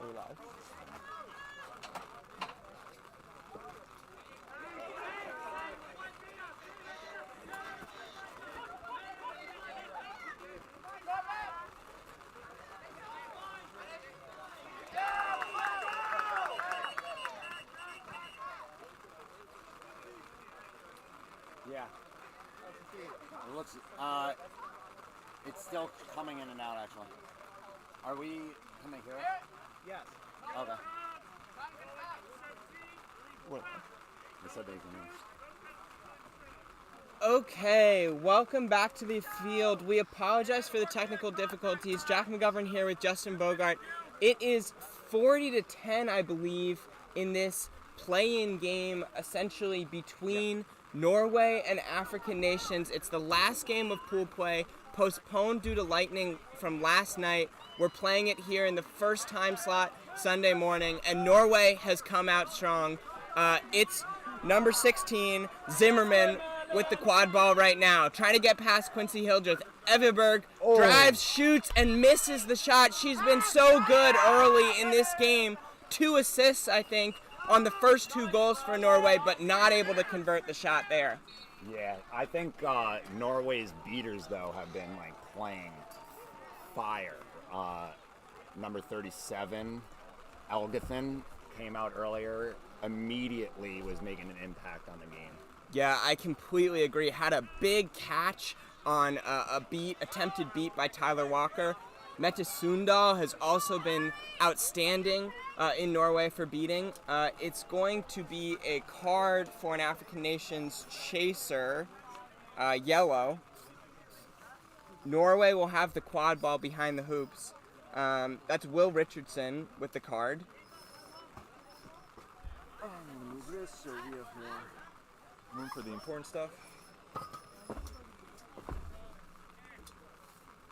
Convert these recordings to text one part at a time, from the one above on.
Are we live? Yeah. It looks, it's still coming in and out, actually. Are we, can they hear us? Yes. Okay. What? They said they can hear us. Okay, welcome back to the field. We apologize for the technical difficulties. Jack McGovern here with Justin Bogart. It is 40-10, I believe, in this play-in game, essentially between Norway and African nations. It's the last game of pool play, postponed due to lightning from last night. We're playing it here in the first time slot Sunday morning, and Norway has come out strong. It's number 16, Zimmerman, with the quad ball right now, trying to get past Quincy Hildreth. Everberg drives, shoots, and misses the shot. She's been so good early in this game. 2 assists, I think, on the first 2 goals for Norway, but not able to convert the shot there. Yeah, I think Norway's beaters, though, have been, like, playing fire. Number 37, Elgathan, came out earlier, immediately was making an impact on the game. Yeah, I completely agree. Had a big catch on a attempted beat by Tyler Walker. Mette Sundal has also been outstanding in Norway for beating. It's going to be a card for an African nation's chaser, yellow. Norway will have the quad ball behind the hoops. That's Will Richardson with the card. I'm gonna move this so we have more room for the important stuff.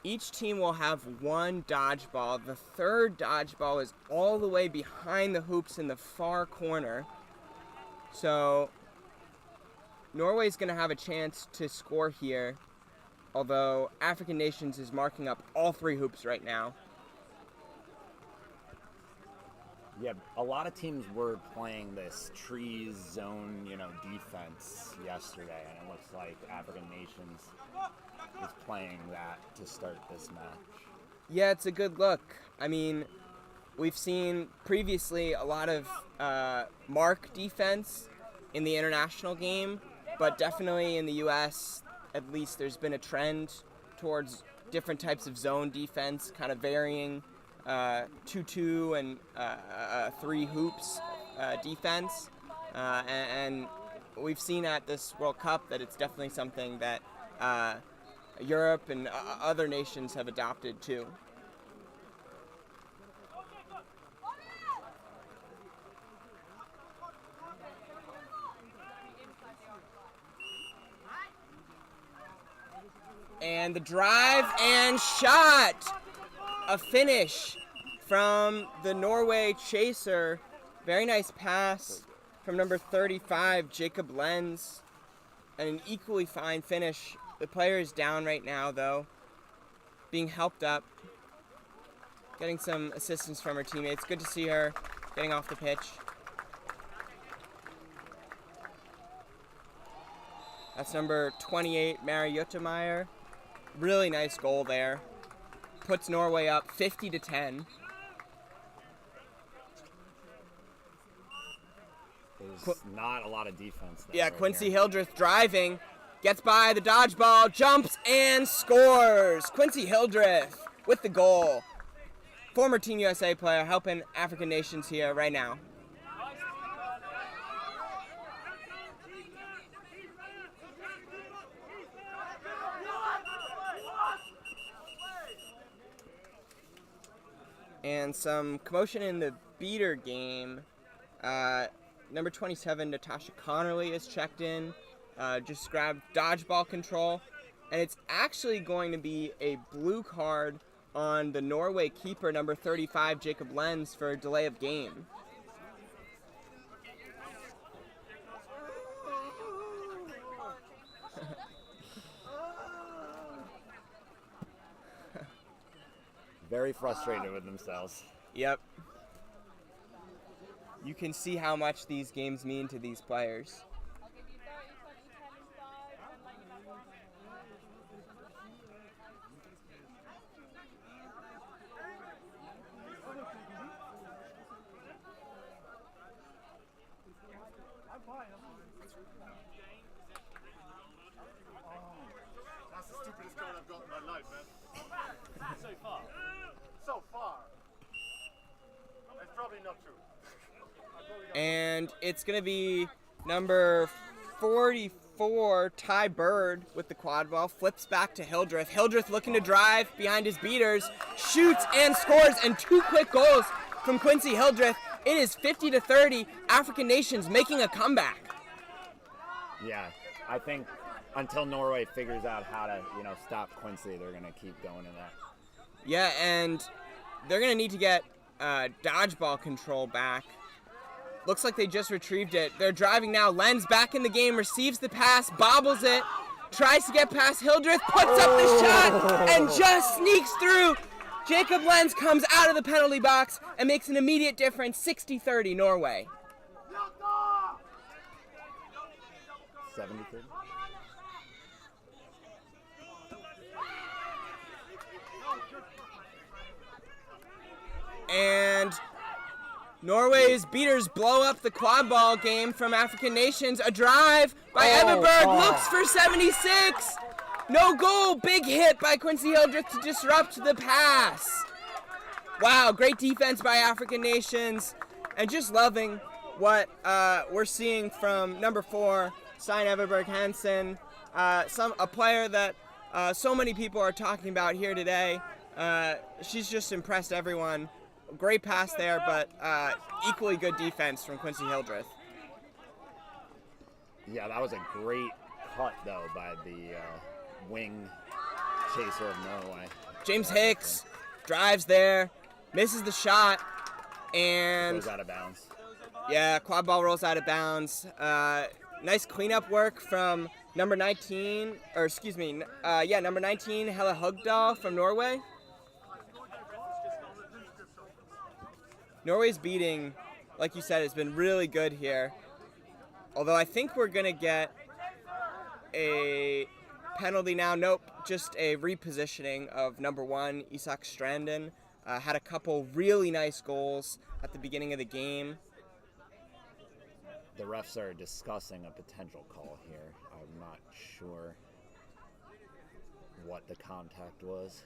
Each team will have 1 dodgeball. The third dodgeball is all the way behind the hoops in the far corner. So Norway's going to have a chance to score here, although African Nations is marking up all 3 hoops right now. Yeah, a lot of teams were playing this trees zone, defense yesterday, and it looks like African Nations is playing that to start this match. Yeah, it's a good look. I mean, we've seen previously a lot of mark defense in the international game, but definitely in the U.S., at least there's been a trend towards different types of zone defense, kind of varying 2-2 and 3 hoops defense. And we've seen at this World Cup that it's definitely something that Europe and other nations have adopted too. And the drive and shot! A finish from the Norway chaser. Very nice pass from number 35, Jacob Lenz. And an equally fine finish. The player is down right now, though, being helped up, getting some assistance from her teammates. Good to see her getting off the pitch. That's number 28, Mary Juttemeyer. Really nice goal there. Puts Norway up 50-10. There's not a lot of defense there. Yeah, right Quincy here. Hildreth driving, gets by the dodgeball, jumps and scores. Quincy Hildreth with the goal. Former Team USA player helping African nations here right now. And some commotion in the beater game. Number 27, Natasha Connerly, is checked in. Just grabbed dodgeball control. And it's actually going to be a blue card on the Norway keeper, number 35, Jacob Lenz, for a delay of game. Very frustrated with themselves. Yep. you can see how much these games mean to these players. That's the stupidest goal I've got in my life, man. So far. So far. That's probably not true. And it's going to be number 44, Ty Bird with the quad ball. Flips back to Hildreth. Hildreth looking to drive behind his beaters. Shoots and scores, and 2 quick goals from Quincy Hildreth. It is 50-30. African Nations making a comeback. Yeah, I think until Norway figures out how to, stop Quincy, they're going to keep going in that. Yeah, and they're going to need to get dodgeball control back. Looks like they just retrieved it. They're driving now. Lenz back in the game, receives the pass, bobbles it, tries to get past Hildreth, puts up the shot, and just sneaks through. Jacob Lenz comes out of the penalty box and makes an immediate difference, 60-30 Norway. 73. And Norway's beaters blow up the quad ball game from African Nations. A drive by Everberg, looks for 76. No goal, big hit by Quincy Hildreth to disrupt the pass. Wow, great defense by African Nations. And just loving what we're seeing from number 4, Stein Everberg Hansen, a player that so many people are talking about here today. She's just impressed everyone. Great pass there, but equally good defense from Quincy Hildreth. Yeah, that was a great cut, though, by the wing chaser of Norway. James Hicks drives there, misses the shot, and goes out of bounds. Yeah, quad ball rolls out of bounds. Nice cleanup work from number 19, number 19, Helle Hugdal from Norway. Norway's beating, like you said, has been really good here. Although I think we're going to get a penalty now. Nope, just a repositioning of number 1, Isak Stranden. Had a couple really nice goals at the beginning of the game. The refs are discussing a potential call here. I'm not sure what the contact was.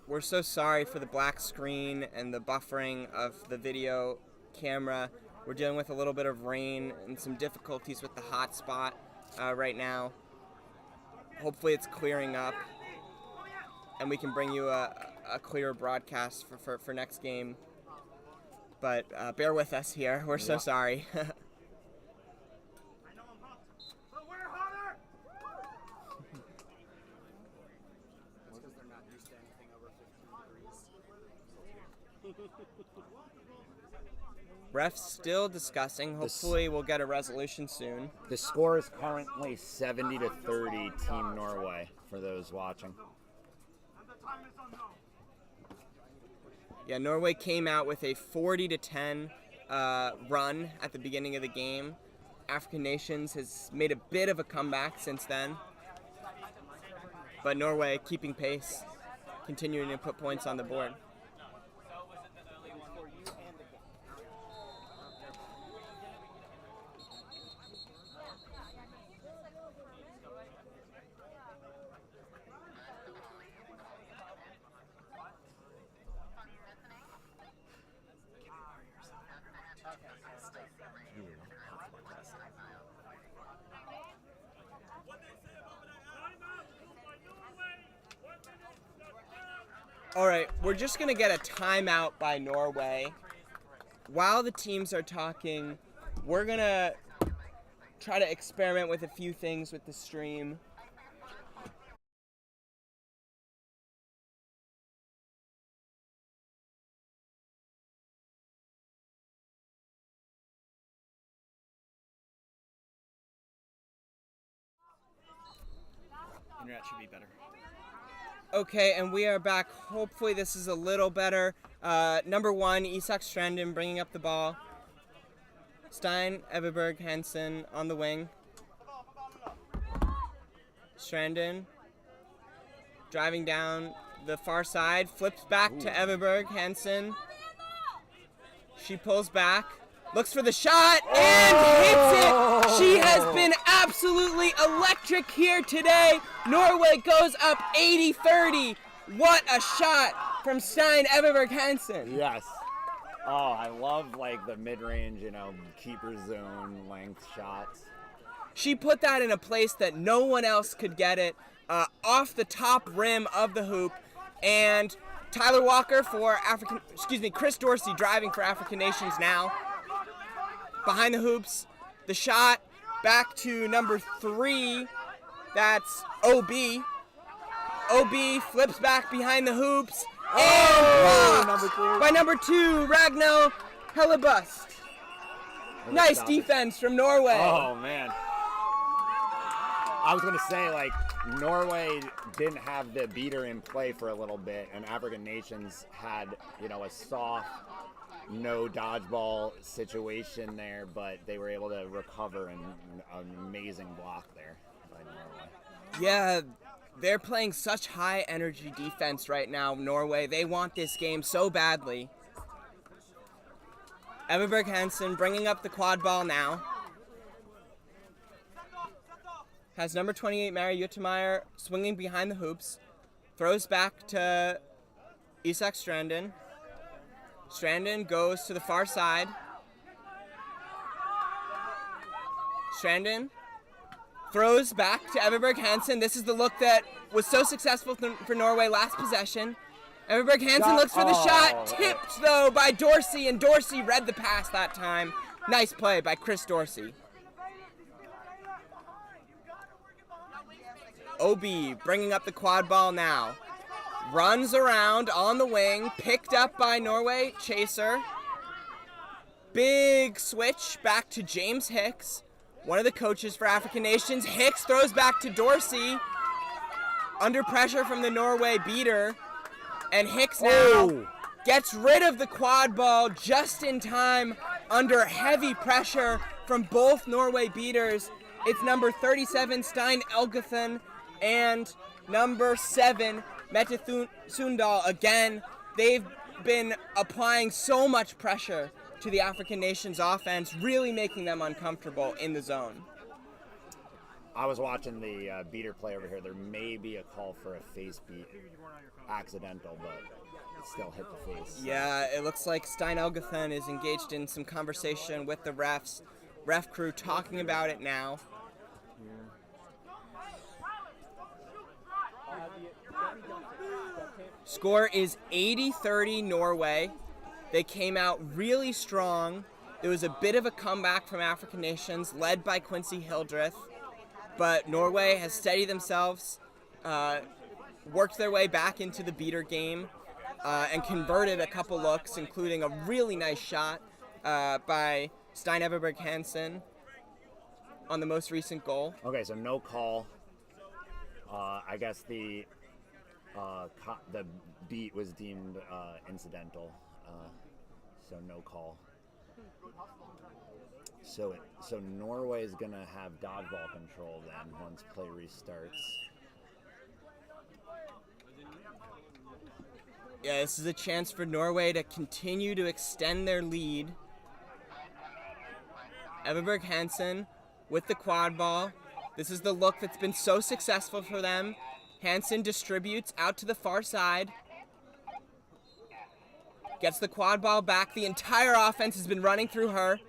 We're so sorry for the black screen and the buffering of the video camera. We're dealing with a little bit of rain and some difficulties with the hotspot right now. Hopefully it's clearing up and we can bring you a clearer broadcast for next game. But bear with us here. We're so sorry. Refs still discussing. Hopefully we'll get a resolution soon. The score is currently 70-30 Team Norway for those watching. Yeah, Norway came out with a 40-10 run at the beginning of the game. African Nations has made a bit of a comeback since then. But Norway keeping pace, continuing to put points on the board. All right, we're just going to get a timeout by Norway. While the teams are talking, we're going to try to experiment with a few things with the stream. Internet should be better. Okay, and we are back. Hopefully this is a little better. Number 1, Isak Strandin bringing up the ball. Stein, Everberg, Hansen on the wing. Strandin driving down the far side, flips back to Everberg, Hansen. She pulls back, looks for the shot, and hits it! She has been absolutely electric here today. Norway goes up 80-30. What a shot from Stein Everberg Hansen. Yes. Oh, I love like the mid-range, keeper zone length shots. She put that in a place that no one else could get it, off the top rim of the hoop, and Tyler Walker for Chris Dorsey driving for African Nations now. Behind the hoops, the shot back to number 3, that's OB. OB flips back behind the hoops, and blocked by number 2, Ragnar Hellebust. Nice defense from Norway. Oh, man. I was going to say, Norway didn't have the beater in play for a little bit, and African Nations had, a soft, no dodgeball situation there, but they were able to recover and an amazing block there by Norway. Yeah, they're playing such high energy defense right now, Norway. They want this game so badly. Everberg Hansen bringing up the quad ball now. Has number 28, Mary Juttemeyer, swinging behind the hoops. Throws back to Isak Strandin. Strandin goes to the far side. Strandin throws back to Everberg Hansen. This is the look that was so successful for Norway last possession. Everberg Hansen looks for the shot. Tipped, though, by Dorsey, and Dorsey read the pass that time. Nice play by Chris Dorsey. OB bringing up the quad ball now. Runs around on the wing, picked up by Norway, Chaser. Big switch back to James Hicks, one of the coaches for African Nations. Hicks throws back to Dorsey. Under pressure from the Norway beater. And Hicks now gets rid of the quad ball just in time under heavy pressure from both Norway beaters. It's number 37, Stein Elgethen, and number 7, Mette Sundal. Again, they've been applying so much pressure to the African Nations offense, really making them uncomfortable in the zone. I was watching the beater play over here. There may be a call for a face beat. Accidental, but it still hit the face. Yeah, it looks like Stein Elgethen is engaged in some conversation with the refs. Ref crew talking about it now. Score is 80-30 Norway. They came out really strong. There was a bit of a comeback from African Nations led by Quincy Hildreth, but Norway has steadied themselves, worked their way back into the beater game, and converted a couple looks, including a really nice shot by Stein Everberg Hansen on the most recent goal. Okay, so no call. I guess the beat was deemed incidental, so no call. So Norway is gonna have dodgeball control then once play restarts. Yeah, this is a chance for Norway to continue to extend their lead. Everberg Hansen with the quad ball. This is the look that's been so successful for them. Hansen distributes out to the far side. Gets the quad ball back. The entire offense has been running through her.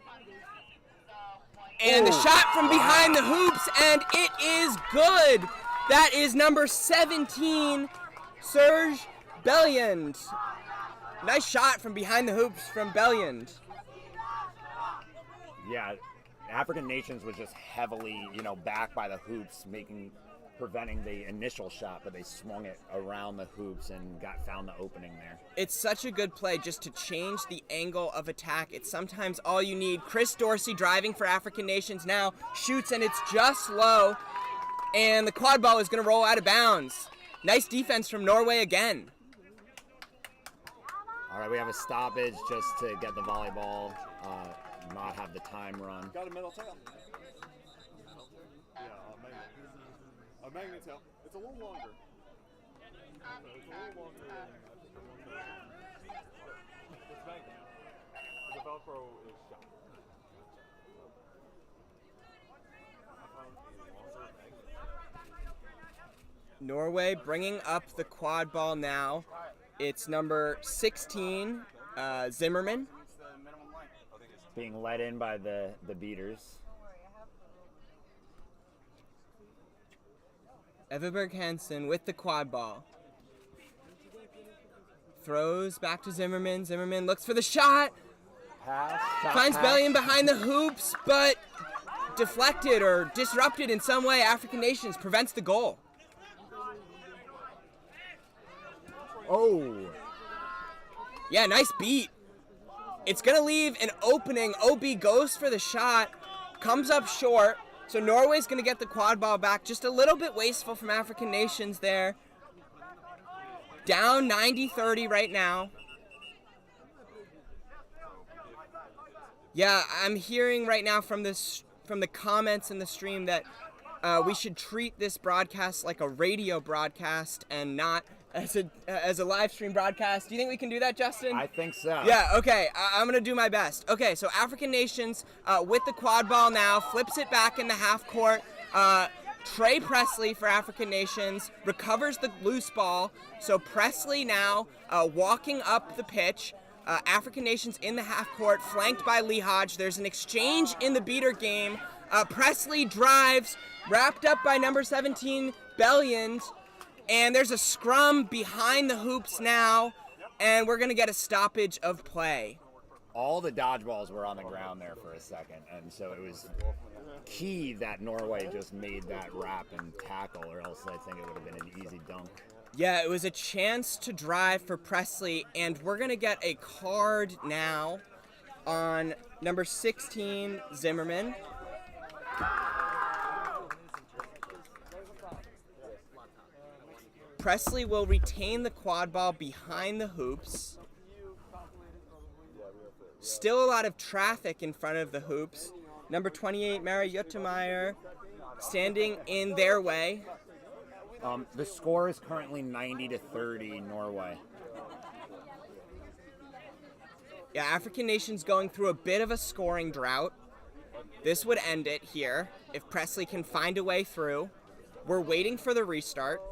And the shot from behind the hoops, and it is good. That is number 17, Serge Belliand. Nice shot from behind the hoops from Belliand. Yeah, African Nations was just heavily, back by the hoops, preventing the initial shot, but they swung it around the hoops and found the opening there. It's such a good play just to change the angle of attack. It's sometimes all you need. Chris Dorsey driving for African Nations now, shoots, and it's just low, and the quad ball is going to roll out of bounds. Nice defense from Norway again. All right, we have a stoppage just to get the volleyball, not have the time run. Got a middle tail. Yeah, a magnet tail. It's a little longer. It's magnet. The Velcro is shot. Norway bringing up the quad ball now. It's number 16, Zimmerman. Being led in by the beaters. Everberg Hansen with the quad ball. Throws back to Zimmerman. Zimmerman looks for the shot. Pass. Shot Finds pass. Bellion behind the hoops, but deflected or disrupted in some way. African Nations prevents the goal. Oh. Yeah, nice beat. It's going to leave an opening. OB goes for the shot, comes up short. So Norway's going to get the quad ball back. Just a little bit wasteful from African Nations there. Down 90-30 right now. Yeah, I'm hearing right now from the comments in the stream that we should treat this broadcast like a radio broadcast and not as a live stream broadcast. Do you think we can do that, Justin? I think so. Yeah, okay. I'm going to do my best. Okay, so African Nations with the quad ball now, flips it back in the half court. Trey Presley for African Nations recovers the loose ball. So Presley now walking up the pitch. African Nations in the half court, flanked by Lee Hodge. There's an exchange in the beater game. Presley drives, wrapped up by number 17, Bellion. And there's a scrum behind the hoops now, and we're going to get a stoppage of play. All the dodgeballs were on the ground there for a second, and so it was key that Norway just made that wrap and tackle, or else I think it would have been an easy dunk. Yeah, it was a chance to drive for Presley, and we're going to get a card now on number 16, Zimmerman. Presley will retain the quad ball behind the hoops. Still a lot of traffic in front of the hoops. Number 28, Mary Juttemeyer, standing in their way. The score is currently 90-30 Norway. Yeah, African Nations going through a bit of a scoring drought. This would end it here if Presley can find a way through. We're waiting for the restart.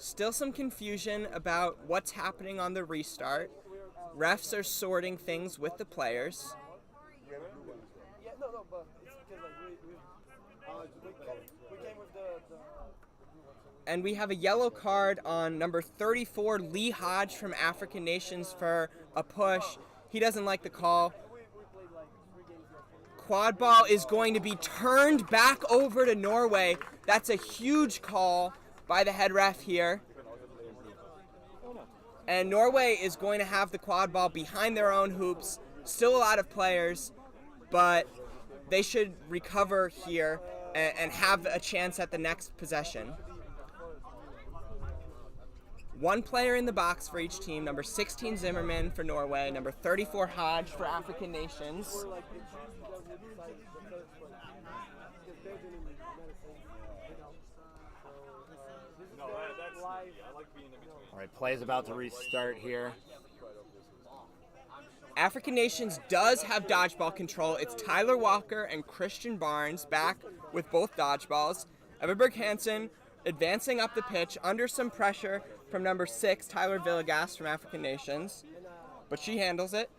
Still some confusion about what's happening on the restart. Refs are sorting things with the players. And we have a yellow card on number 34, Lee Hodge from African Nations for a push. He doesn't like the call. Quad ball is going to be turned back over to Norway. That's a huge call by the head ref here. And Norway is going to have the quad ball behind their own hoops. Still a lot of players, but they should recover here and have a chance at the next possession. One player in the box for each team. Number 16, Zimmerman for Norway. Number 34, Hodge for African Nations. All right, play is about to restart here. African Nations does have dodgeball control. It's Tyler Walker and Christian Barnes back with both dodgeballs. Everberg Hansen advancing up the pitch under some pressure from number 6, Tyler Villegas from African Nations. But she handles it.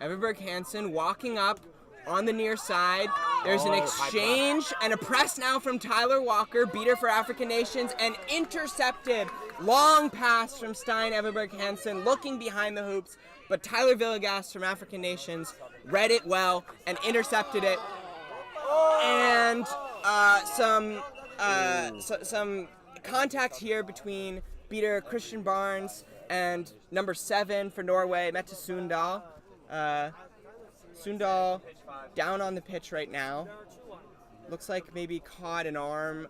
Everberg Hansen walking up on the near side. There's an exchange and a press now from Tyler Walker, beater for African Nations, and intercepted. Long pass from Stein Everberg Hansen, looking behind the hoops, but Tyler Villegas from African Nations read it well and intercepted it. And some contact here between beater Christian Barnes and number 7 for Norway, Mette Sundal. Sundal down on the pitch right now. Looks like maybe caught an arm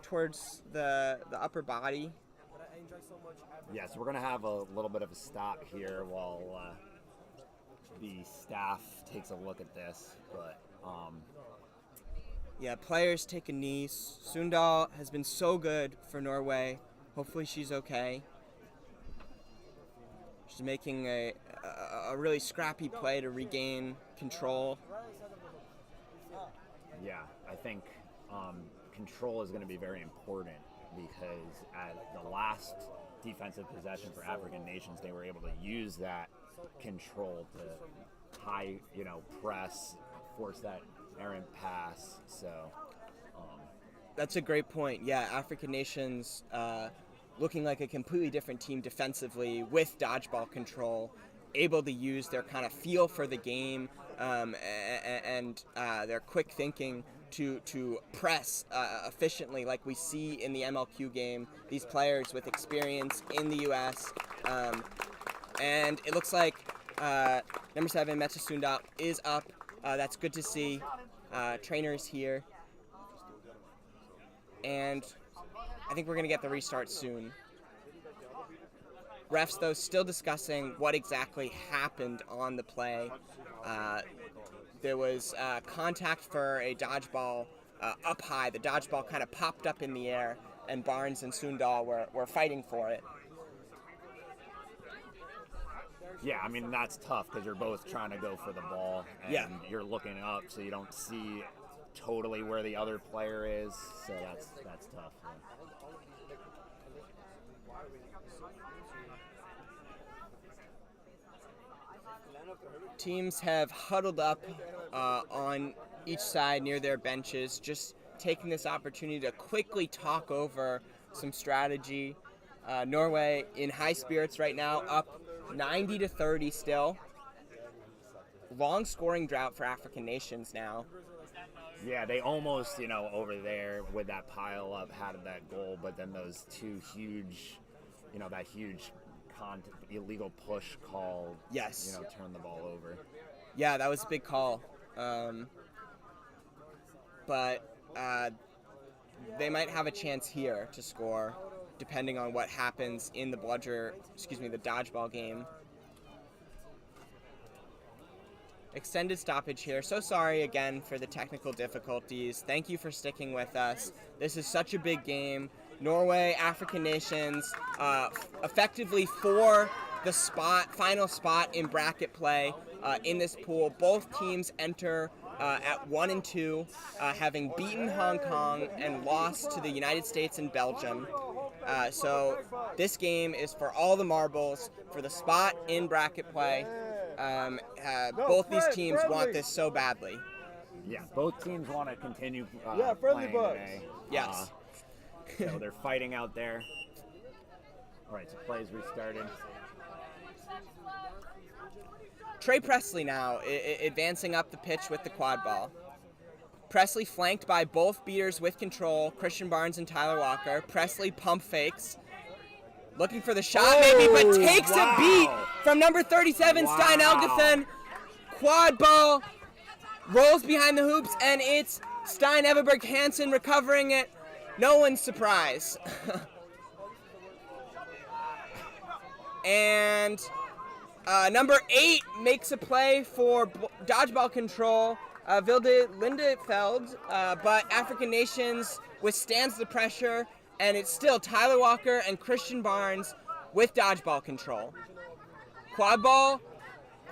towards the upper body. Yeah, so we're going to have a little bit of a stop here while the staff takes a look at this. But yeah, players take a knee. Sundal has been so good for Norway. Hopefully she's okay. She's making a really scrappy play to regain control. Yeah, I think control is going to be very important because at the last defensive possession for African nations, they were able to use that control to high, press, force that errant pass. So that's a great point. Yeah, African nations looking like a completely different team defensively with dodgeball control, able to use their kind of feel for the game and their quick thinking to press efficiently like we see in the MLQ game. These players with experience in the U.S. And it looks like number 7, Mette Sundal, is up. That's good to see. Trainers here. And I think we're going to get the restart soon. Refs, though, still discussing what exactly happened on the play. There was contact for a dodgeball up high. The dodgeball kind of popped up in the air, and Barnes and Sundal were fighting for it. yeah, I mean, that's tough because you're both trying to go for the ball, and Yeah. you're looking up so you don't see totally where the other player is. So that's tough. Yeah. Teams have huddled up on each side near their benches, just taking this opportunity to quickly talk over some strategy. Norway in high spirits right now, up 90-30 still. Long scoring drought for African nations now. Yeah, they almost, over there with that pile up had that goal, but then those two huge, that huge illegal push call, Yes. turned the ball over. Yeah, that was a big call. But they might have a chance here to score, depending on what happens in the the dodgeball game. Extended stoppage here. So sorry again for the technical difficulties. Thank you for sticking with us. This is such a big game. Norway, African nations, effectively for the final spot in bracket play in this pool. Both teams enter at 1 and 2, having beaten Hong Kong and lost to the United States and Belgium. So this game is for all the marbles for the spot in bracket play. Both these teams want this so badly. Yeah, both teams want to continue friendly playing bugs. today. Yes. So they're fighting out there. All right, so play's restarted. Trey Presley now advancing up the pitch with the quad ball. Presley flanked by both beaters with control, Christian Barnes and Tyler Walker. Presley pump fakes. Looking for the shot maybe, but takes a beat from number 37, Stein Elgethen. Quad ball rolls behind the hoops, and it's Stein Everberg Hansen recovering it. No one's surprised. And number 8 makes a play for dodgeball control, Vilde Lindefeld, but African Nations withstands the pressure, and it's still Tyler Walker and Christian Barnes with dodgeball control. Quad ball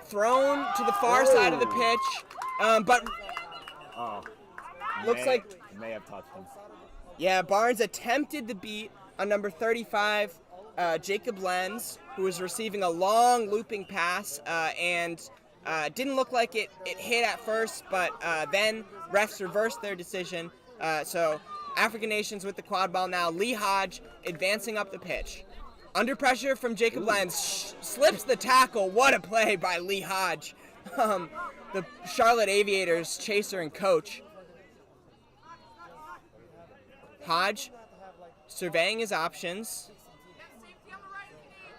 thrown to the far side of the pitch, but looks like may have touched him. Yeah, Barnes attempted the beat on number 35, Jacob Lenz, who was receiving a long looping pass and didn't look like it hit at first, but then refs reversed their decision. So African nations with the quad ball now. Lee Hodge advancing up the pitch. Under pressure from Jacob Lenz, slips the tackle. What a play by Lee Hodge, the Charlotte Aviators chaser and coach. Hodge surveying his options.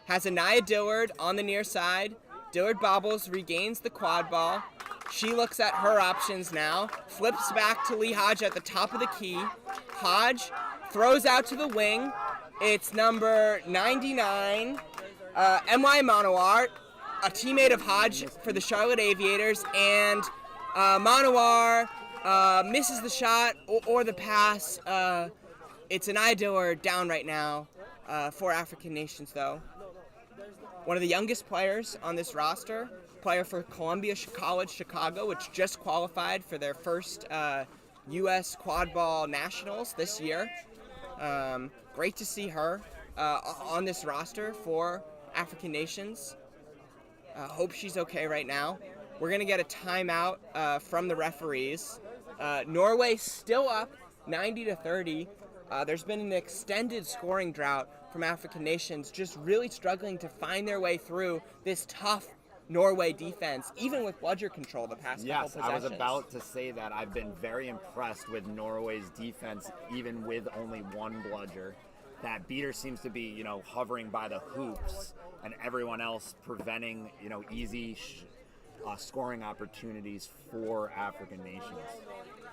Has Anaya Dillard on the near side. Dillard bobbles, regains the quad ball. She looks at her options now. Flips back to Lee Hodge at the top of the key. Hodge throws out to the wing. It's number 99, M.Y. Manowar, a teammate of Hodge for the Charlotte Aviators, and Manowar misses the shot or the pass. It's Anaya Dillard down right now for African Nations, though. One of the youngest players on this roster, player for Columbia College Chicago, which just qualified for their first U.S. quad ball nationals this year. Great to see her on this roster for African Nations. Hope she's okay right now. We're going to get a timeout from the referees. Norway still up 90-30. There's been an extended scoring drought from African Nations, just really struggling to find their way through this tough Norway defense, even with bludger control the past couple possessions. Yes, I was about to say that. I've been very impressed with Norway's defense, even with only one bludger. That beater seems to be, hovering by the hoops, and everyone else preventing, easy scoring opportunities for African nations.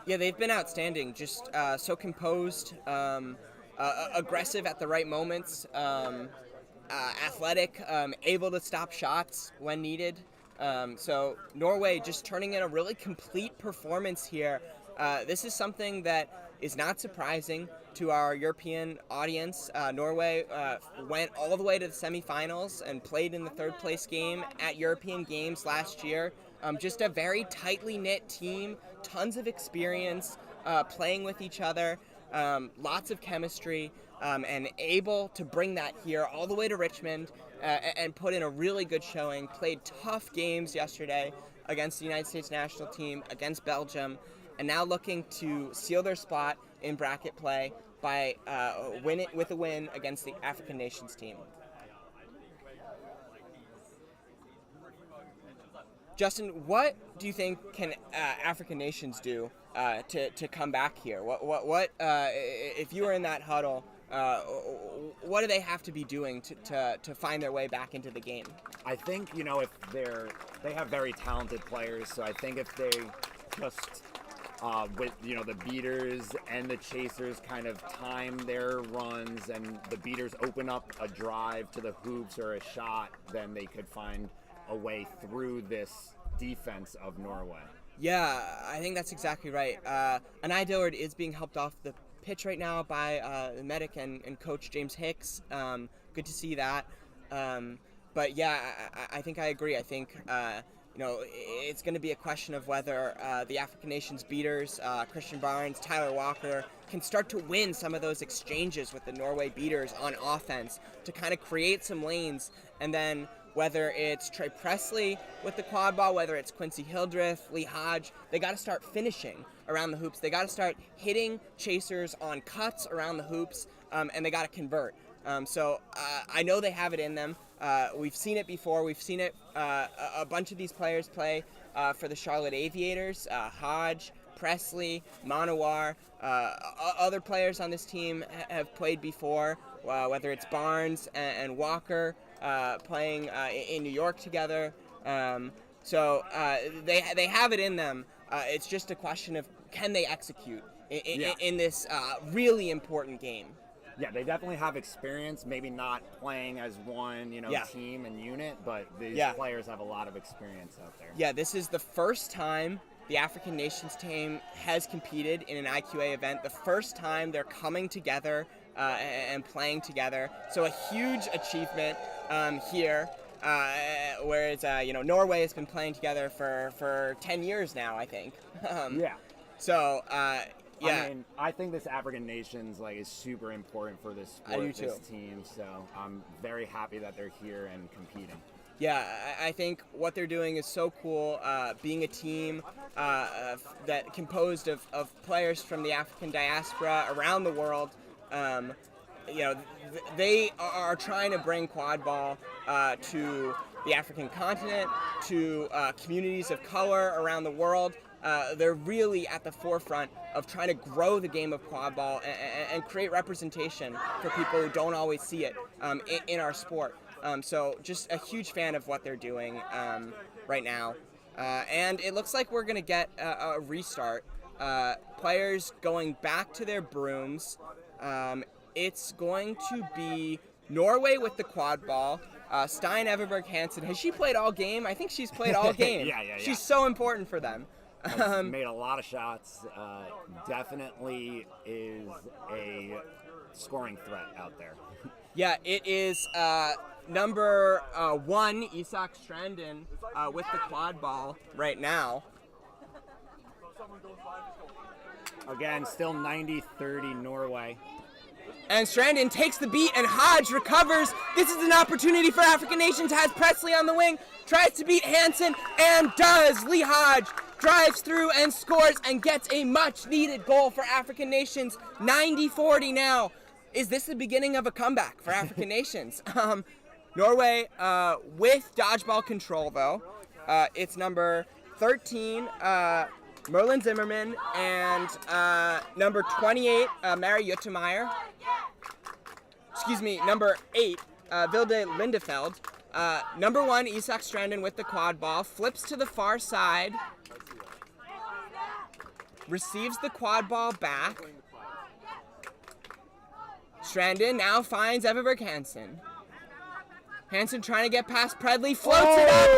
Yeah, they've been outstanding. Just so composed, aggressive at the right moments. Athletic, able to stop shots when needed. So Norway just turning in a really complete performance here. This is something that is not surprising to our European audience. Norway went all the way to the semifinals and played in the third place game at European Games last year. Just a very tightly knit team, tons of experience playing with each other, lots of chemistry. And able to bring that here all the way to Richmond and put in a really good showing. Played tough games yesterday against the United States national team, against Belgium, and now looking to seal their spot in bracket play by with a win against the African Nations team. Justin, what do you think can African Nations do to come back here? What if you were in that huddle? What do they have to be doing to find their way back into the game? I think, if they have very talented players, so I think if they just, with, the beaters and the chasers kind of time their runs and the beaters open up a drive to the hoops or a shot, then they could find a way through this defense of Norway. Yeah, I think that's exactly right. Anaya Dillard is being helped off the pitch right now by the medic and coach James Hicks. Good to see that. But yeah, I think I agree. I think it's going to be a question of whether the African Nations beaters, Christian Barnes, Tyler Walker, can start to win some of those exchanges with the Norway beaters on offense to kind of create some lanes, and then whether it's Trey Presley with the quad ball, whether it's Quincy Hildreth, Lee Hodge, they got to start finishing around the hoops. They got to start hitting chasers on cuts around the hoops, and they got to convert. So I know they have it in them. We've seen it before. We've seen it. A bunch of these players play for the Charlotte Aviators. Hodge, Presley, Manowar, other players on this team have played before, whether it's Barnes and Walker playing in New York together. So they have it in them. It's just a question of can they execute in this really important game. Yeah, they definitely have experience, maybe not playing as one, team and unit, but these players have a lot of experience out there. Yeah, this is the first time the African Nations team has competed in an IQA event, the first time they're coming together and playing together. So a huge achievement here, whereas, Norway has been playing together for 10 years now, I think. So, yeah. I mean, I think this African Nations is super important for this sport, I do too. This team. So I'm very happy that they're here and competing. Yeah, I think what they're doing is so cool. Being a team that composed of players from the African diaspora around the world. They are trying to bring quad ball to the African continent, to communities of color around the world. They're really at the forefront of trying to grow the game of quad ball and create representation for people who don't always see it in our sport. So just a huge fan of what they're doing right now. And it looks like we're going to get a restart. Players going back to their brooms. It's going to be Norway with the quad ball. Stein Everberg Hansen. Has she played all game? I think she's played all game. Yeah. She's so important for them. Made a lot of shots. Definitely is a scoring threat out there. Yeah, it is number 1, Isak Strandin, with the quad ball right now. Again, still 90-30 Norway. And Strandin takes the beat, and Hodge recovers. This is an opportunity for African Nations. Has Presley on the wing, tries to beat Hansen, and does. Lee Hodge drives through and scores and gets a much-needed goal for African Nations. 90-40 now. Is this the beginning of a comeback for African Nations? Norway with dodgeball control, though. It's number 13, Merlin Zimmerman, and number 28, Mary Juttemeyer. Excuse me, number 8, Vilde Lindefeld. Number 1, Isak Strandin with the quad ball, flips to the far side, receives the quad ball back. Strandin now finds Everberg Hansen. Hansen trying to get past Predley, floats it up,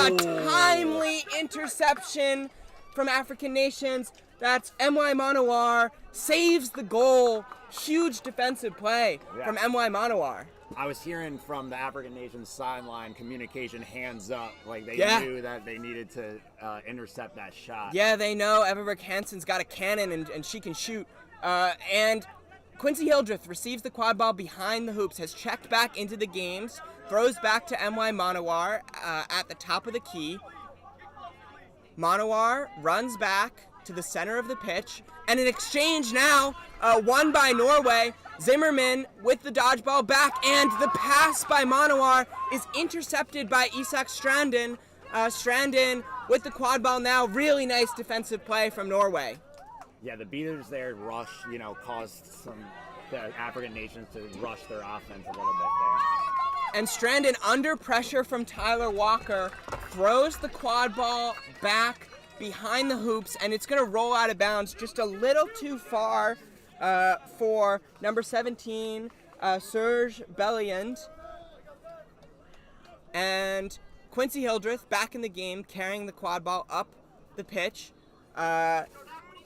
and a timely interception from African Nations. That's M.Y. Manowar, saves the goal. Huge defensive play from M.Y. Manowar. I was hearing from the African Nations sideline communication, hands up, like they knew that they needed to intercept that shot. Yeah, they know Everberg Hansen's got a cannon and she can shoot. And Quincy Hildreth receives the quad ball behind the hoops, has checked back into the games, throws back to M.Y. Manowar at the top of the key. Manowar runs back to the center of the pitch, and an exchange now won by Norway. Zimmerman with the dodgeball back, and the pass by Manowar is intercepted by Isak Strandin. Strandin with the quad ball now. Really nice defensive play from Norway. Yeah, the beaters there caused the African Nations to rush their offense a little bit there. And Strandin, under pressure from Tyler Walker, throws the quad ball back behind the hoops, and it's going to roll out of bounds just a little too far for number 17, Serge Belliand. And Quincy Hildreth back in the game, carrying the quad ball up the pitch.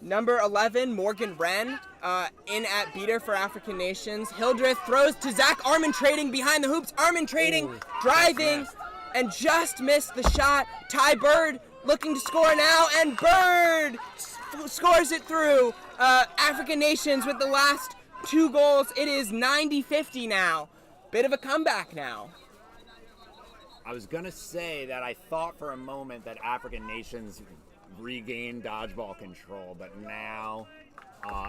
Number 11, Morgan Wren, in at beater for African Nations. Hildreth throws to Zach Armintrading behind the hoops. Armintrading driving and just missed the shot. Ty Bird looking to score now, and Bird scores it through. African Nations with the last 2 goals. It is 90-50 now. Bit of a comeback now. I was going to say that I thought for a moment that African Nations regained dodgeball control, but now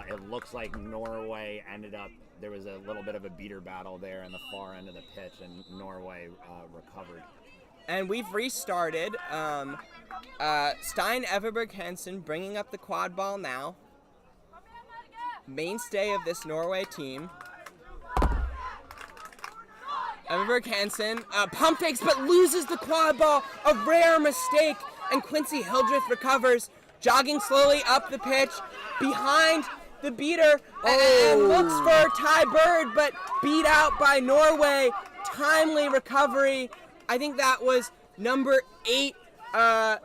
it looks like Norway there was a little bit of a beater battle there in the far end of the pitch, and Norway recovered. And we've restarted. Stein Everberg Hansen bringing up the quad ball now. Mainstay of this Norway team. Everberg Hansen pump fakes but loses the quad ball. A rare mistake. And Quincy Hildreth recovers, jogging slowly up the pitch behind the beater and looks for Ty Bird, but beat out by Norway. Timely recovery. I think that was number 8, Vilde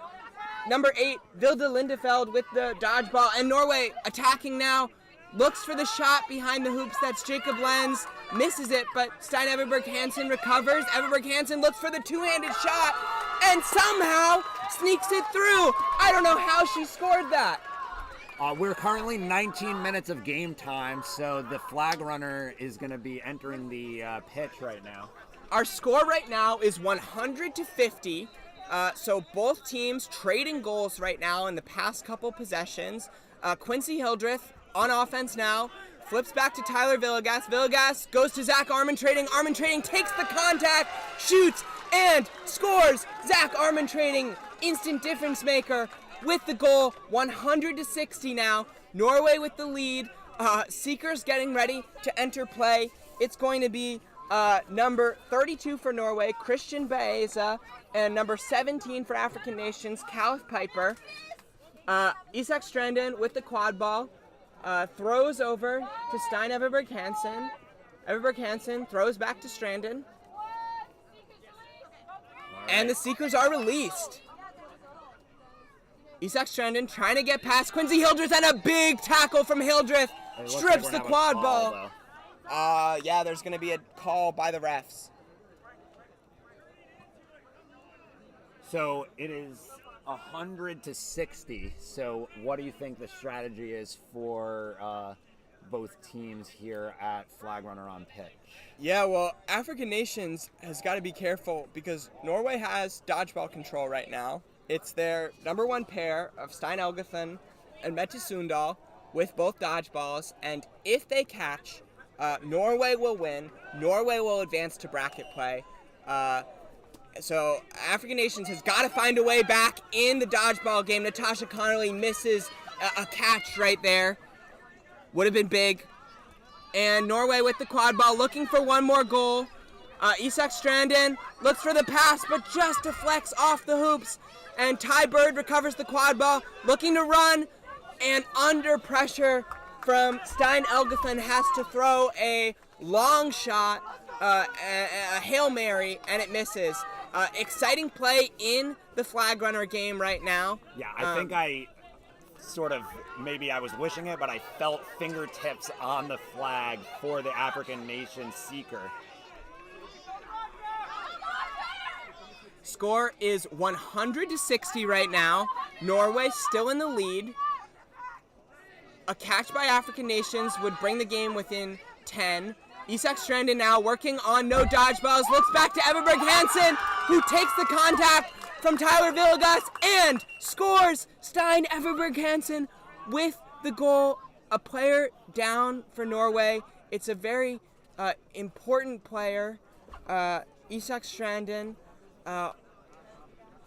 Lindefeld with the dodgeball. And Norway attacking now. Looks for the shot behind the hoops. That's Jacob Lenz. Misses it, but Stein Everberg Hansen recovers. Everberg Hansen looks for the two-handed shot and somehow sneaks it through. I don't know how she scored that. We're currently 19 minutes of game time, so the flag runner is going to be entering the pitch right now. Our score right now is 100-50. So both teams trading goals right now in the past couple possessions. Quincy Hildreth on offense now, flips back to Tyler Villegas. Villegas goes to Zach Armintrading. Armintrading takes the contact, shoots, and scores. Zach Armintrading, instant difference maker. with the goal, 100-60 now. Norway with the lead. Seekers getting ready to enter play. It's going to be number 32 for Norway, Christian Baeza, and number 17 for African Nations, Caliph Piper. Isak Stranden with the quad ball. Throws over to Stein Everberg Hansen. Everberg Hansen throws back to Stranden. And the Seekers are released. Isak Stranden trying to get past Quincy Hildreth, and a big tackle from Hildreth. Strips the quad ball. Yeah, there's going to be a call by the refs. So it is 100-60. So what do you think the strategy is for both teams here at Flag Runner on pitch? Yeah, well, African Nations has got to be careful because Norway has dodgeball control right now. It's their number one pair of Stein Elgethen and Mette Sundal with both dodgeballs, and if they catch, Norway will win. Norway will advance to bracket play. So African Nations has got to find a way back in the dodgeball game. Natasha Connolly misses a catch right there. Would have been big. And Norway with the quad ball looking for one more goal. Isak Stranden looks for the pass, but just deflects off the hoops. And Ty Bird recovers the quad ball, looking to run. And under pressure from Stein Elgethen has to throw a long shot, a Hail Mary, and it misses. Exciting play in the Flag Runner game right now. Yeah, I think I sort of, maybe I was wishing it, but I felt fingertips on the flag for the African Nation Seeker. Score is 100-60 right now. Norway still in the lead. A catch by African Nations would bring the game within 10. Isak Stranden now working on no dodgeballs. Looks back to Everberg Hansen, who takes the contact from Tyler Villegas and scores. Stein Everberg Hansen with the goal. A player down for Norway. It's a very important player. Isak Stranden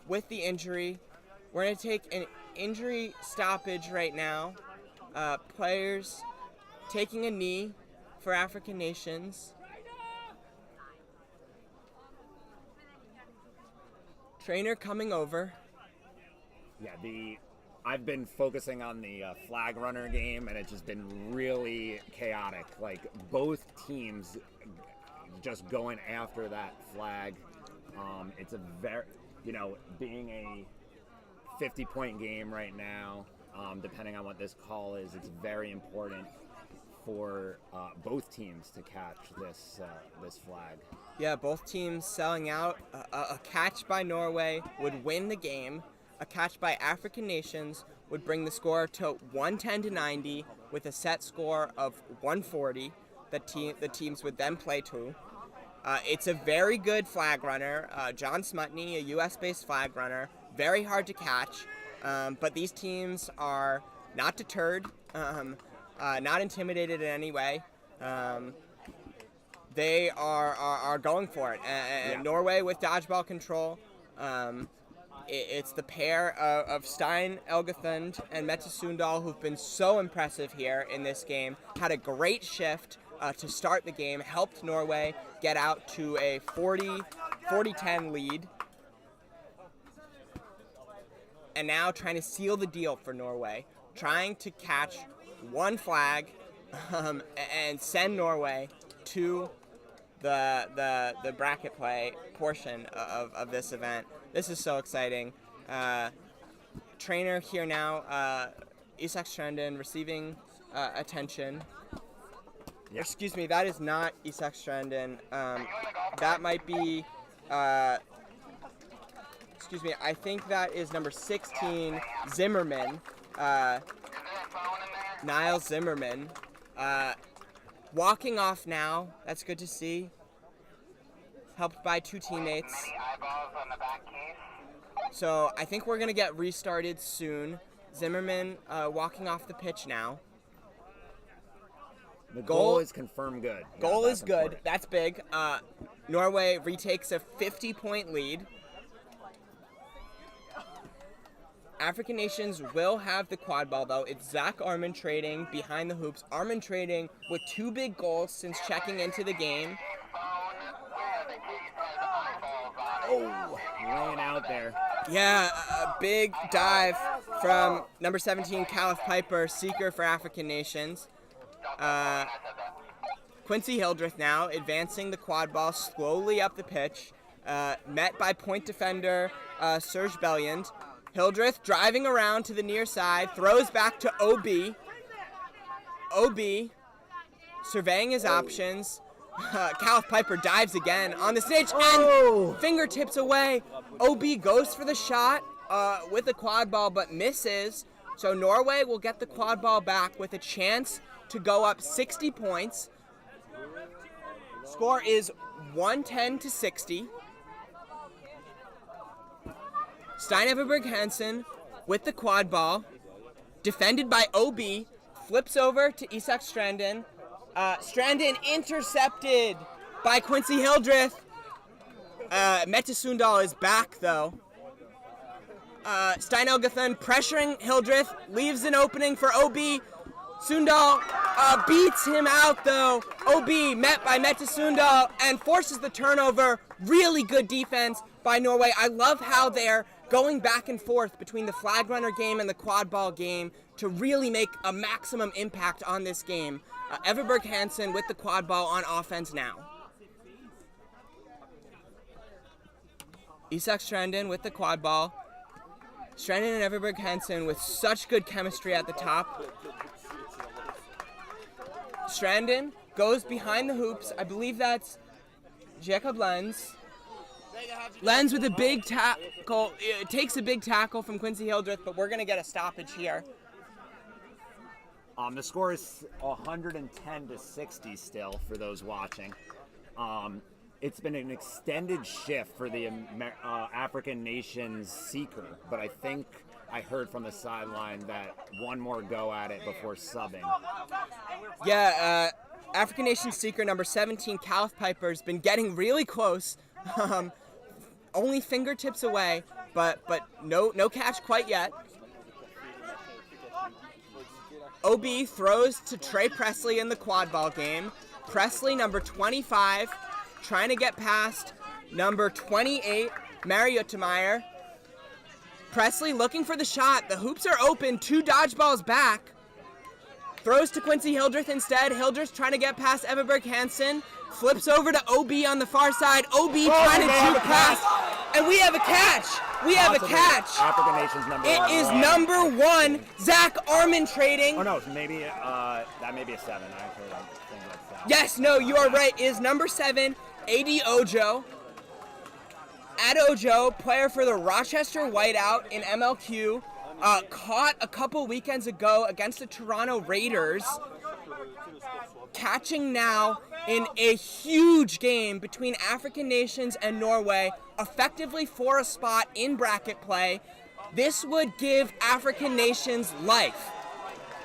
with the injury. We're going to take an injury stoppage right now. Players taking a knee for African Nations. Trainer coming over. Yeah, I've been focusing on the Flag Runner game, and it's just been really chaotic. Like, both teams just going after that flag. It's a very, being a 50-point game right now, depending on what this call is, it's very important for both teams to catch this flag. Yeah, both teams selling out. A catch by Norway would win the game. A catch by African Nations would bring the score to 110-90 with a set score of 140 that the teams would then play to. It's a very good flag runner. John Smutney, a U.S.-based flag runner, very hard to catch, but these teams are not deterred, not intimidated in any way. They are going for it. And Yeah. Norway with dodgeball control. It's the pair of Stein Elgethen and Mette Sundal who've been so impressive here in this game. Had a great shift to start the game, helped Norway get out to a 40-10 lead. And now trying to seal the deal for Norway, trying to catch one flag and send Norway to the bracket play portion of this event. This is so exciting. Trainer here now, Isak Stranden receiving attention. Yeah. Excuse me, that is not Isak Stranden. That might be, excuse me, I think that is number 16, Zimmerman. Niall Zimmerman. Walking off now. That's good to see. Helped by two teammates. So I think we're going to get restarted soon. Zimmerman walking off the pitch now. The goal is confirmed good. Goal Yeah, is that's good. important. That's big. Norway retakes a 50-point lead. African nations will have the quad ball, though. It's Zach Armand trading behind the hoops. Armand trading with 2 big goals since checking into the game. Oh, laying out there. Yeah, a big dive from number 17, Caliph Piper, seeker for African nations. Quincy Hildreth now advancing the quad ball slowly up the pitch, met by point defender Serge Belliand. Hildreth driving around to the near side, throws back to OB. OB surveying his options. Caliph Piper dives again on the snitch and fingertips away. OB goes for the shot with the quad ball but misses. So Norway will get the quad ball back with a chance to go up 60 points. Score is 110-60. Stein Everberg Hansen with the quad ball, defended by OB, flips over to Isak Strandin. Strandin intercepted by Quincy Hildreth. Mette Sundal is back though. Stein Elgathon pressuring Hildreth, leaves an opening for OB. Sundal beats him out though. OB met by Mette Sundal and forces the turnover. Really good defense by Norway. I love how they're going back and forth between the flag runner game and the quad ball game to really make a maximum impact on this game. Everberg Hansen with the quad ball on offense now. Isak Strandin with the quad ball. Strandin and Everberg Hansen with such good chemistry at the top. Strandin goes behind the hoops. I believe that's Jacob Lenz. Lenz with a big tackle. It takes a big tackle from Quincy Hildreth, but we're going to get a stoppage here. The score is 110-60 still for those watching. It's been an extended shift for the African nations seeker, but I think I heard from the sideline that one more go at it before subbing. Yeah, African nations seeker number 17, Caliph Piper, has been getting really close. Only fingertips away, but no catch quite yet. OB throws to Trey Presley in the quad ball game. Presley, number 25, trying to get past number 28, Mario Temeyer. Presley looking for the shot. The hoops are open. 2 dodgeballs back. Throws to Quincy Hildreth instead. Hildreth trying to get past Everberg Hansen. Flips over to OB on the far side. OB trying to juke past. And we have a catch. We have a catch. African nations number 1. It is number 1, Zach Armand trading. Oh no, maybe that may be a 7. I heard think that's 7. Yes, no, you are right. It is number 7, AD Ojo. Ad Ojo, player for the Rochester Whiteout in MLQ, caught a couple weekends ago against the Toronto Raiders. Catching now in a huge game between African nations and Norway, effectively for a spot in bracket play. This would give African nations life.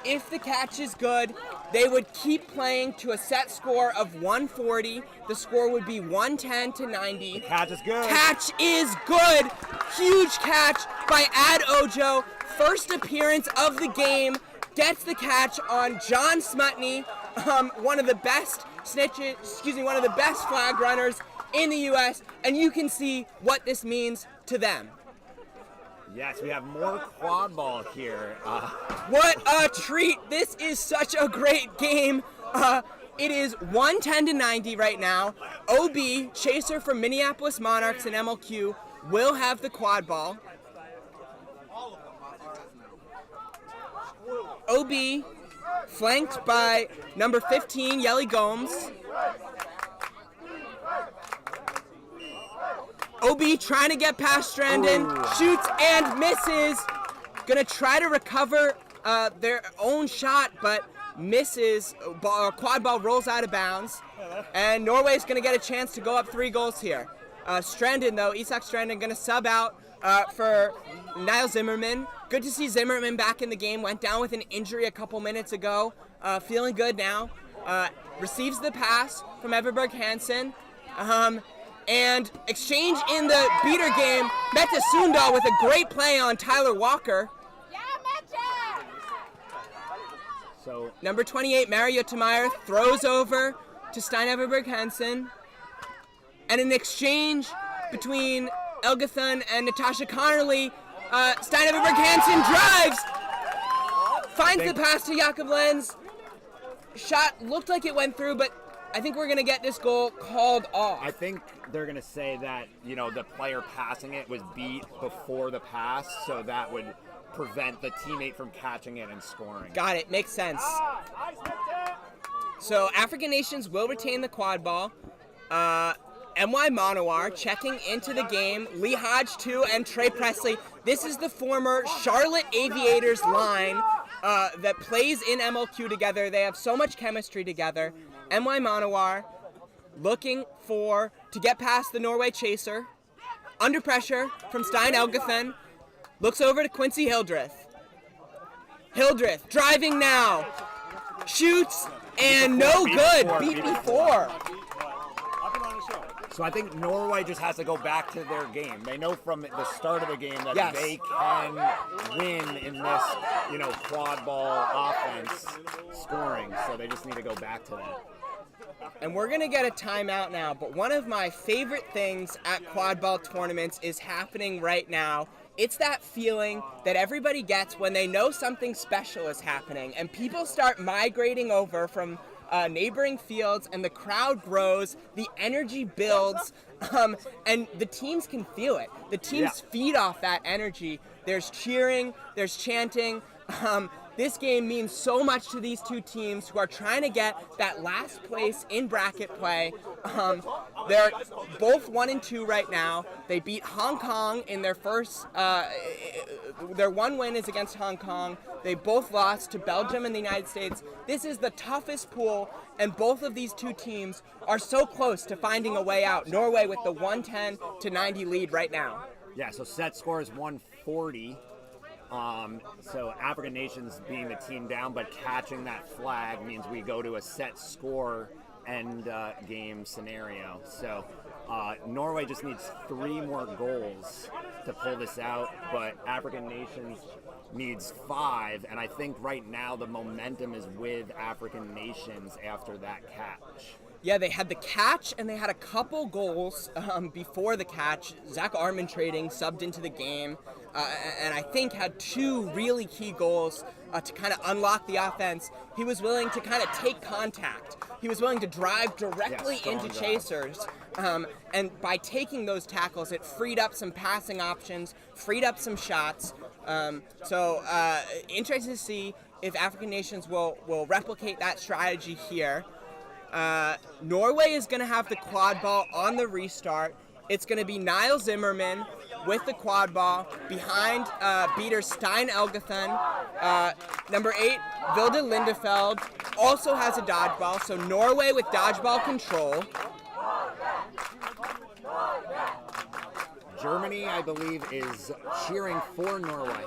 If the catch is good, they would keep playing to a set score of 140. The score would be 110-90. The catch is good. Catch is good. Huge catch by Ad Ojo. First appearance of the game. Gets the catch on John Smutney, one of the best one of the best flag runners in the U.S. And you can see what this means to them. Yes, we have more quad ball here. What a treat. This is such a great game. It is 110-90 right now. OB, chaser from Minneapolis Monarchs and MLQ, will have the quad ball. OB, flanked by number 15, Yeli Gomes. OB trying to get past Strandin, shoots and misses. Gonna try to recover their own shot, but misses. Quad ball rolls out of bounds. And Norway's gonna get a chance to go up 3 goals here. Strandin though, Isak Strandin gonna sub out for Niall Zimmerman. Good to see Zimmerman back in the game. Went down with an injury a couple minutes ago. Feeling good now. Receives the pass from Everberg Hansen. And exchange in the beater game. Meta Sundal with a great play on Tyler Walker. So Number 28, Mario Tamayer, throws over to Stein Everberg Hansen. And an exchange between Elgathon and Natasha Connerly. Stein Everberg Hansen drives, finds the pass to Jakob Lenz. Shot looked like it went through, but I think we're going to get this goal called off. I think they're going to say that, the player passing it was beat before the pass, so that would prevent the teammate from catching it and scoring. Got it. Makes sense. So African nations will retain the quad ball. MY Monowar checking into the game. Lee Hodge, too, and Trey Presley. This is the former Charlotte Aviators line that plays in MLQ together. They have so much chemistry together. MY Monowar looking to get past the Norway chaser. Under pressure from Stein Elgathon. Looks over to Quincy Hildreth. Hildreth driving now. Shoots and no good. Beat before. So I think Norway just has to go back to their game. They know from the start of the game that they can win in this, quad ball offense scoring. So they just need to go back to that. And we're going to get a timeout now, but one of my favorite things at quad ball tournaments is happening right now. It's that feeling that everybody gets when they know something special is happening, and people start migrating over from neighboring fields, and the crowd grows, the energy builds, and the teams can feel it. The teams feed off that energy. There's cheering, there's chanting. This game means so much to these two teams who are trying to get that last place in bracket play. They're both 1-2 right now. They beat Hong Kong in their first, their one win is against Hong Kong. They both lost to Belgium and the United States. This is the toughest pool, and both of these two teams are so close to finding a way out. Norway with the 110-90 lead right now. Yeah, so set score is 140. So African nations being the team down, but catching that flag means we go to a set score end game scenario. So Norway just needs 3 more goals to pull this out, but African nations needs 5, and I think right now the momentum is with African nations after that catch. Yeah, they had the catch, and they had a couple goals before the catch. Zach Armintrading subbed into the game, and I think had 2 really key goals to kind of unlock the offense. He was willing to kind of take contact. He was willing to drive directly into chasers, and by taking those tackles, it freed up some passing options, freed up some shots. So interested to see if African nations will replicate that strategy here. Norway is going to have the quad ball on the restart. It's going to be Niall Zimmerman with the quad ball behind beater Stein Elgathon. Number 8, Vilde Lindefeld, also has a dodgeball, so Norway with dodgeball control. Germany, I believe, is cheering for Norway.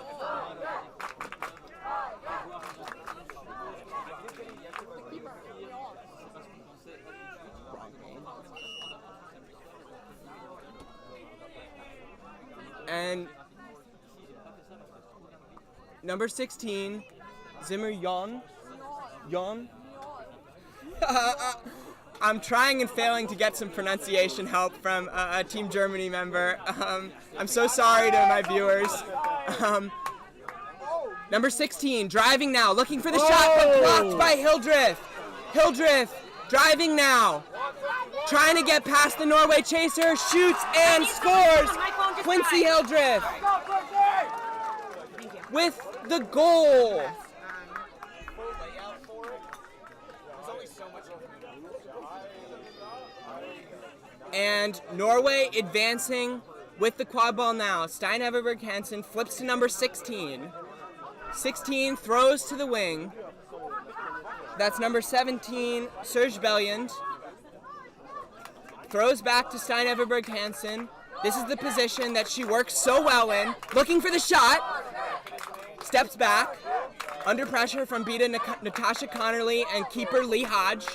And number 16, Zimmer Jon. I'm trying and failing to get some pronunciation help from a Team Germany member. I'm so sorry to my viewers. Number 16, driving now, looking for the shot, but blocked by Hildreth. Hildreth, driving now. Trying to get past the Norway chaser, shoots and scores. Quincy Hildreth with the goal. And Norway advancing with the quad ball now. Stein Everberg Hansen flips to number 16. 16 throws to the wing. That's number 17, Serge Belliand. Throws back to Stein Everberg Hansen. This is the position that she works so well in. Looking for the shot. Steps back. Under pressure from Natasha Connerly and keeper Lee Hodge.